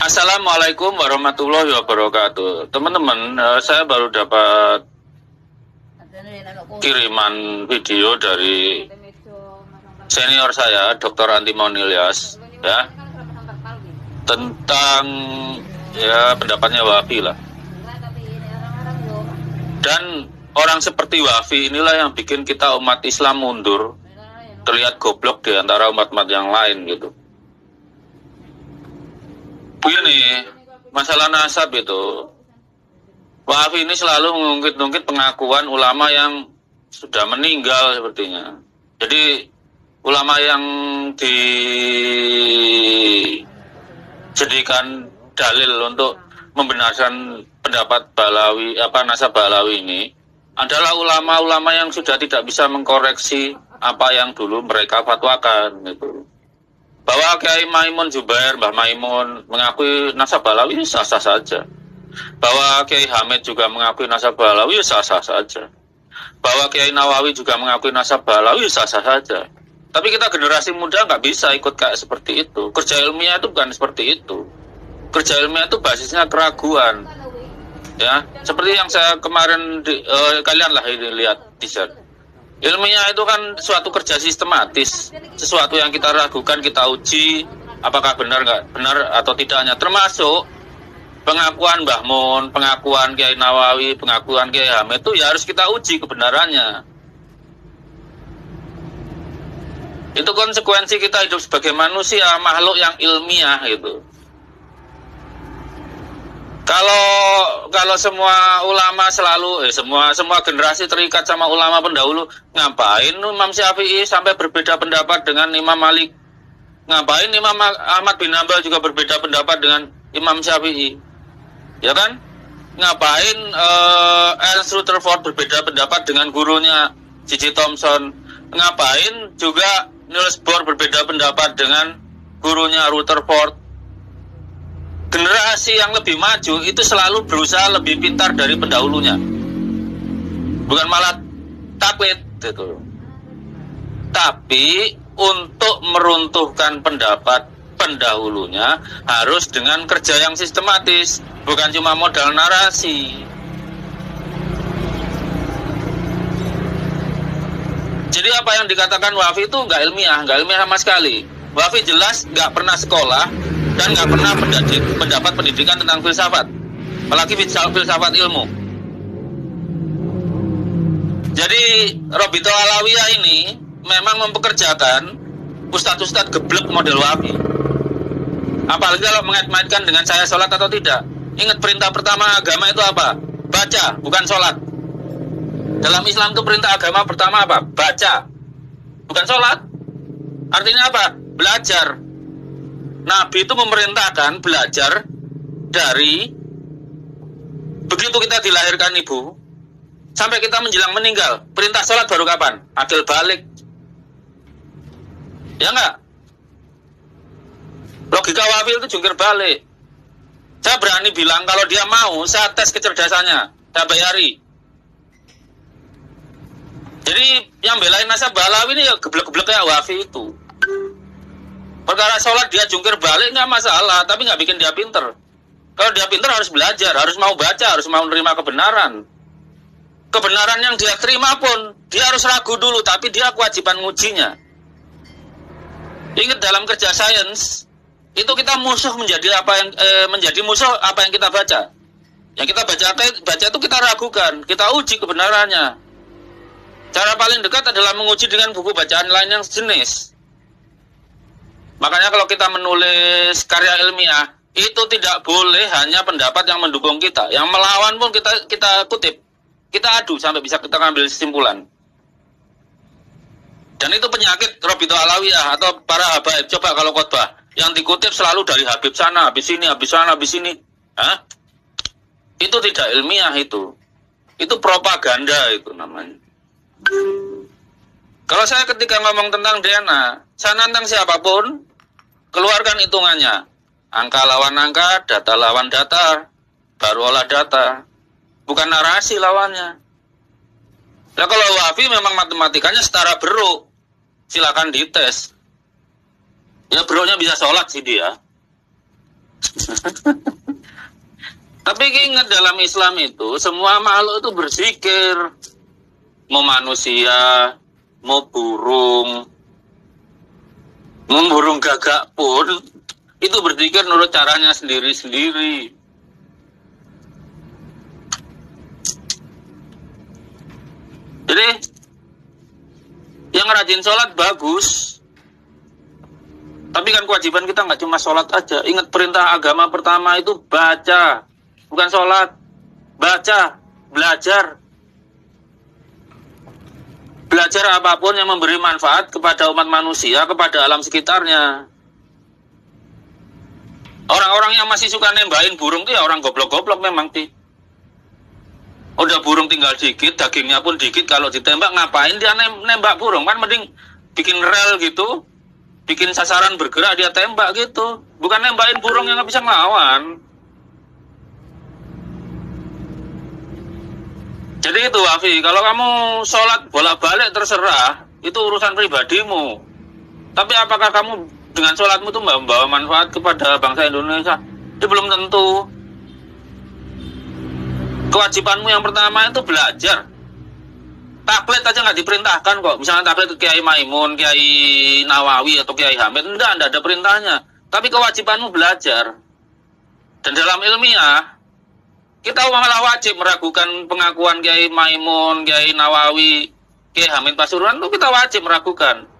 Assalamualaikum warahmatullahi wabarakatuh. Teman-teman, saya baru dapat kiriman video dari senior saya, Dr. Antimon Ilyas, ya, tentang ya pendapatnya Wafi lah. Dan orang seperti Wafi inilah yang bikin kita umat Islam mundur, terlihat goblok di antara umat-umat yang lain gitu. Begini, masalah nasab itu, Wafi ini selalu mengungkit-ungkit pengakuan ulama yang sudah meninggal sepertinya. Jadi ulama yang dijadikan dalil untuk membenarkan pendapat Balawi, nasab Balawi ini adalah ulama-ulama yang sudah tidak bisa mengkoreksi apa yang dulu mereka fatwakan gitu. Bahwa Kiai Maimun Zubair, Mbah Maimun mengakui nasab Balawi sah-sah saja. Bahwa Kiai Hamid juga mengakui nasab Balawi sah-sah saja. Bahwa Kiai Nawawi juga mengakui nasab Balawi sah-sah saja. Tapi kita generasi muda nggak bisa ikut kayak seperti itu. Kerja ilmiah itu bukan seperti itu. Kerja ilmiah itu basisnya keraguan. Ya, seperti yang saya kemarin kalian lah ini lihat t-shirt. Ilmiah itu kan suatu kerja sistematis, sesuatu yang kita ragukan, kita uji apakah benar atau tidaknya, termasuk pengakuan Mbah Mun, pengakuan Kiai Nawawi, pengakuan Kiai Hamid itu ya harus kita uji kebenarannya. Itu konsekuensi kita hidup sebagai manusia, makhluk yang ilmiah gitu. Kalau semua ulama selalu semua generasi terikat sama ulama pendahulu, ngapain Imam Syafi'i sampai berbeda pendapat dengan Imam Malik? Ngapain Imam Ahmad bin Hanbal juga berbeda pendapat dengan Imam Syafi'i? Ya kan? Ngapain Ernst Rutherford berbeda pendapat dengan gurunya J.J. Thomson? Ngapain juga Niels Bohr berbeda pendapat dengan gurunya Rutherford? Generasi yang lebih maju itu selalu berusaha lebih pintar dari pendahulunya, bukan malah taklid gitu. Tapi untuk meruntuhkan pendapat pendahulunya harus dengan kerja yang sistematis, bukan cuma modal narasi. Jadi apa yang dikatakan Wafi itu nggak ilmiah sama sekali. Wafi jelas nggak pernah sekolah dan nggak pernah mendapat pendidikan tentang filsafat, apalagi filsafat ilmu. Jadi Robito Alawiyah ini memang mempekerjakan ustadz-ustadz geblek model Wafi. Apalagi kalau mengait-ngaitkan dengan saya sholat atau tidak. Ingat perintah pertama agama itu apa? Baca, bukan sholat. Dalam Islam itu perintah agama pertama apa? Baca, bukan sholat. Artinya apa? Belajar. Nabi itu memerintahkan belajar dari begitu kita dilahirkan ibu sampai kita menjelang meninggal. Perintah sholat baru kapan? Akil balik. Ya enggak? Logika Wafi itu jungkir balik. Saya berani bilang kalau dia mau, saya tes kecerdasannya, saya bayari. Jadi yang belain nasab Balawi ini ya geblek-geblek kayak Wafi itu. Perkara sholat dia jungkir balik nggak masalah, tapi nggak bikin dia pinter. Kalau dia pinter harus belajar, harus mau baca, harus mau menerima kebenaran. Kebenaran yang dia terima pun dia harus ragu dulu, tapi dia kewajiban ngujinya. Ingat dalam kerja sains itu kita musuh menjadi musuh apa yang kita baca. Yang kita baca itu kita ragukan, kita uji kebenarannya. Cara paling dekat adalah menguji dengan buku bacaan lain yang sejenis. Makanya kalau kita menulis karya ilmiah, itu tidak boleh hanya pendapat yang mendukung kita. Yang melawan pun kita kutip. Kita adu sampai bisa kita ngambil kesimpulan. Dan itu penyakit Robito Alawiyah atau para habaib. Coba kalau khotbah, yang dikutip selalu dari Habib sana, habis sini, habis sana, habis sini. Hah? Itu tidak ilmiah itu. Itu propaganda itu namanya. Kalau saya ketika ngomong tentang DNA, saya nantang siapapun, keluarkan hitungannya. Angka lawan angka, data lawan data, baru olah data. Bukan narasi lawannya. Nah kalau Wafi memang matematikanya setara beruk, silakan dites. Ya beruknya bisa sholat sih dia. Tapi ingat dalam Islam itu semua makhluk itu berzikir. Mau manusia, mau burung gagak pun itu berzikir menurut caranya sendiri-sendiri. Jadi yang rajin sholat bagus. Tapi kan kewajiban kita nggak cuma sholat aja. Ingat perintah agama pertama itu baca. Bukan sholat. Baca. Belajar. Belajar apapun yang memberi manfaat kepada umat manusia, kepada alam sekitarnya. Orang-orang yang masih suka nembakin burung itu ya orang goblok-goblok memang, Pi. Udah burung tinggal dikit, dagingnya pun dikit, kalau ditembak ngapain dia nembak burung? Kan mending bikin rel gitu, bikin sasaran bergerak dia tembak gitu. Bukan nembakin burung yang nggak bisa ngelawan. Jadi itu Wafi, kalau kamu sholat bolak-balik terserah, itu urusan pribadimu. Tapi apakah kamu dengan sholatmu itu membawa manfaat kepada bangsa Indonesia? Itu belum tentu. Kewajibanmu yang pertama itu belajar. Taklid aja nggak diperintahkan kok. Misalnya taklid Kiai Maimun, Kiai Nawawi atau Kiai Hamid, enggak ada perintahnya. Tapi kewajibanmu belajar. Dan dalam ilmiah, kita malah wajib meragukan pengakuan Kiai Maimun, Kiai Nawawi, Kiai Hamid Pasuruan itu kita wajib meragukan.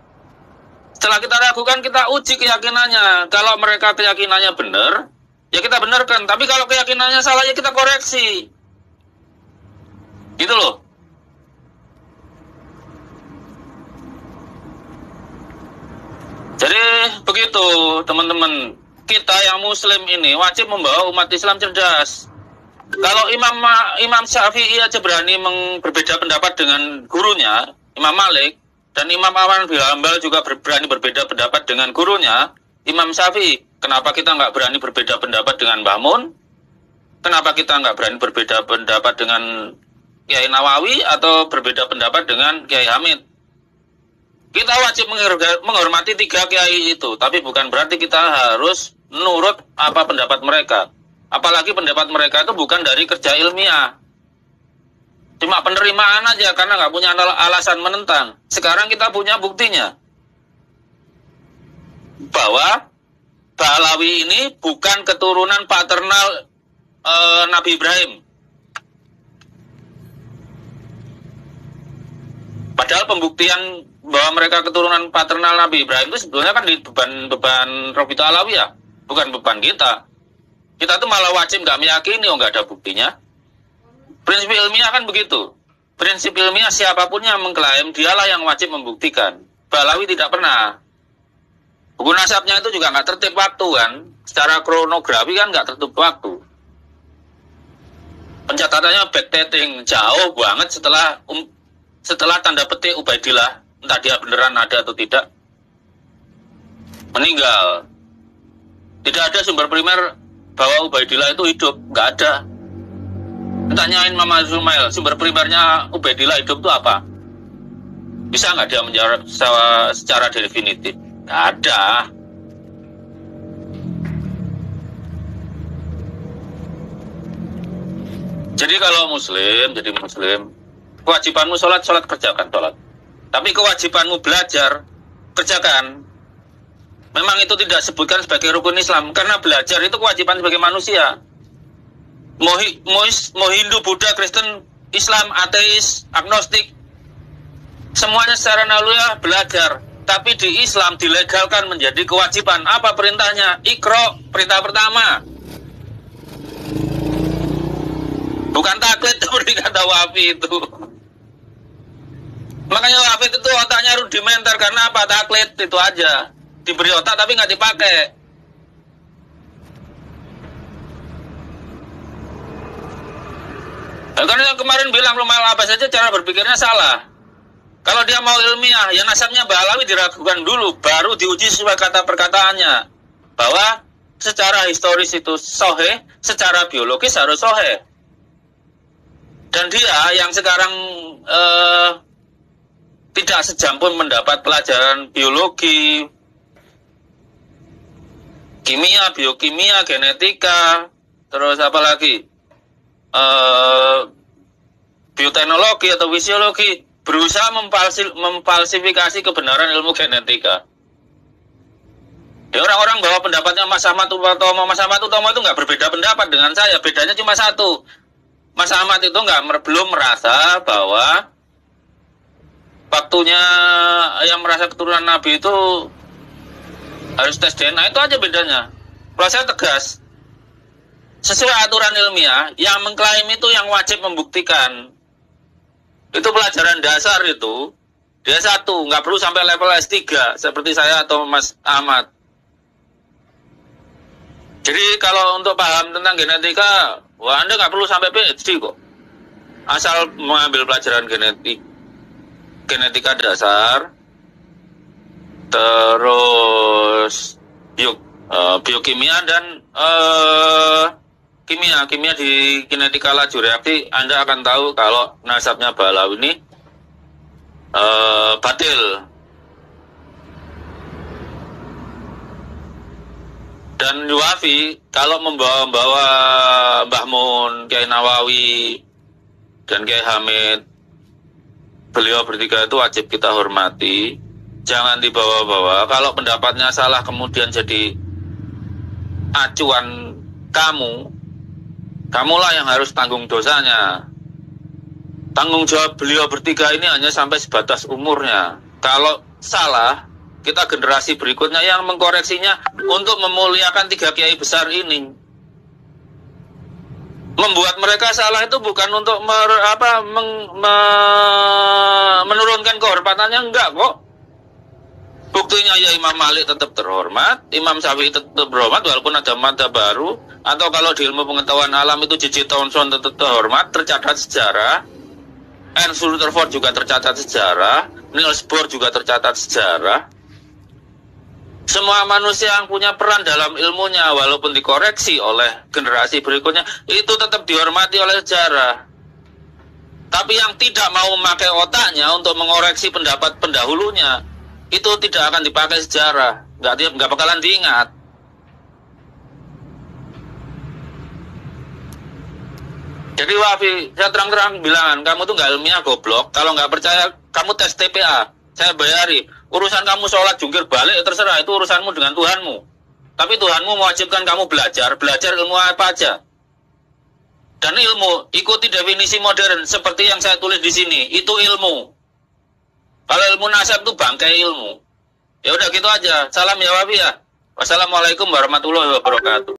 Setelah kita ragukan, kita uji keyakinannya. Kalau mereka keyakinannya benar, ya kita benarkan. Tapi kalau keyakinannya salah, ya kita koreksi. Gitu loh. Jadi begitu teman-teman. Kita yang muslim ini wajib membawa umat Islam cerdas. Kalau Imam Syafi'i aja berani berbeda pendapat dengan gurunya, Imam Malik, dan Imam Ahmad bin Hambal juga berani berbeda pendapat dengan gurunya, Imam Syafi'i. Kenapa kita nggak berani berbeda pendapat dengan Mbah Mun? Kenapa kita nggak berani berbeda pendapat dengan Kiai Nawawi atau berbeda pendapat dengan Kiai Hamid? Kita wajib menghormati tiga kiai itu, tapi bukan berarti kita harus nurut apa pendapat mereka. Apalagi pendapat mereka itu bukan dari kerja ilmiah. Cuma penerimaan aja karena nggak punya alasan menentang. Sekarang kita punya buktinya. Bahwa Pahlawi ini bukan keturunan paternal Nabi Ibrahim. Padahal pembuktian bahwa mereka keturunan paternal Nabi Ibrahim itu sebetulnya kan di beban Robito Alawiyah. Bukan beban kita. Kita tuh malah wajib nggak meyakini, nggak ada buktinya. Prinsip ilmiah kan begitu. Prinsip ilmiah siapapun yang mengklaim, dialah yang wajib membuktikan. Pahlawi tidak pernah. Buku nasabnya itu juga nggak tertib waktu kan. Secara kronografi kan nggak tertib waktu. Pencatatannya backdating jauh banget setelah tanda petik Ubaidillah. Entah dia beneran ada atau tidak. Meninggal. Tidak ada sumber primer bahwa Ubaidillah itu hidup, nggak ada. Tanyain Mama Zumail, sumber primernya Ubaidillah hidup itu apa? Bisa nggak dia menjawab secara definitif? Nggak ada. Jadi kalau muslim, kewajibanmu sholat kerjakan sholat. Tapi kewajibanmu belajar, kerjakan. Memang itu tidak disebutkan sebagai rukun Islam, karena belajar itu kewajiban sebagai manusia. Mau Hindu, Buddha, Kristen, Islam, ateis, agnostik, semuanya secara naluriah belajar. Tapi di Islam dilegalkan menjadi kewajiban. Apa perintahnya? Iqra, perintah pertama. Bukan taklid seperti kata Wafi itu. Makanya Wafi itu otaknya rudimenter, karena apa? Taklid itu aja. Diberi otak tapi nggak dipakai. Nah, karena yang kemarin bilang Rumah apa saja cara berpikirnya salah. Kalau dia mau ilmiah, ya nasabnya Pahlawi diragukan dulu, baru diuji sesuai kata perkataannya. Bahwa secara historis itu soheh, secara biologis harus soheh. Dan dia yang sekarang tidak sejam pun mendapat pelajaran biologi, kimia, biokimia, genetika, terus apa lagi? Bioteknologi atau fisiologi berusaha memfalsifikasi kebenaran ilmu genetika. Ya, orang-orang bahwa pendapatnya Mas Ahmad Utomo itu nggak berbeda pendapat dengan saya. Bedanya cuma satu. Mas Ahmad itu belum merasa bahwa waktunya yang merasa keturunan Nabi itu harus tes DNA, itu aja bedanya. Kalau saya tegas, sesuai aturan ilmiah, yang mengklaim itu yang wajib membuktikan. Itu pelajaran dasar itu, D1, nggak perlu sampai level S3, seperti saya atau Mas Ahmad. Jadi kalau untuk paham tentang genetika, wah Anda nggak perlu sampai PhD kok. Asal mengambil pelajaran genetika dasar, terus biokimia dan kimia di kinetika laju reaksi, Anda akan tahu kalau nasabnya Balawi ini batil. Dan Yuwafi kalau membawa Mbah Mun, Kiai Nawawi, dan Kiai Hamid, beliau bertiga itu wajib kita hormati. Jangan dibawa-bawa. Kalau pendapatnya salah kemudian jadi acuan kamulah yang harus tanggung dosanya. Tanggung jawab beliau bertiga ini hanya sampai sebatas umurnya. Kalau salah, kita generasi berikutnya yang mengkoreksinya untuk memuliakan tiga kiai besar ini. Membuat mereka salah itu bukan untuk menurunkan kehormatannya, enggak kok. Buktinya ya Imam Malik tetap terhormat, Imam Syafi'i tetap terhormat walaupun ada madzhab baru, atau kalau di ilmu pengetahuan alam itu J.J. Thomson tetap terhormat, tercatat sejarah. Ernst Rutherford juga tercatat sejarah, Niels Bohr juga tercatat sejarah. Semua manusia yang punya peran dalam ilmunya walaupun dikoreksi oleh generasi berikutnya itu tetap dihormati oleh sejarah. Tapi yang tidak mau memakai otaknya untuk mengoreksi pendapat pendahulunya itu tidak akan dipakai sejarah, nggak bakalan diingat. Jadi Wafi, saya terang-terang bilang, kamu tuh nggak ilmiah, goblok. Kalau nggak percaya, kamu tes TPA, saya bayari. Urusan kamu sholat jungkir balik, terserah, itu urusanmu dengan Tuhanmu. Tapi Tuhanmu mewajibkan kamu belajar ilmu apa aja. Dan ilmu, ikuti definisi modern, seperti yang saya tulis di sini, itu ilmu. Kalau ilmu nasab itu bangkai ilmu. Ya udah gitu aja. Salam ya Wafi ya. Wassalamualaikum warahmatullahi wabarakatuh.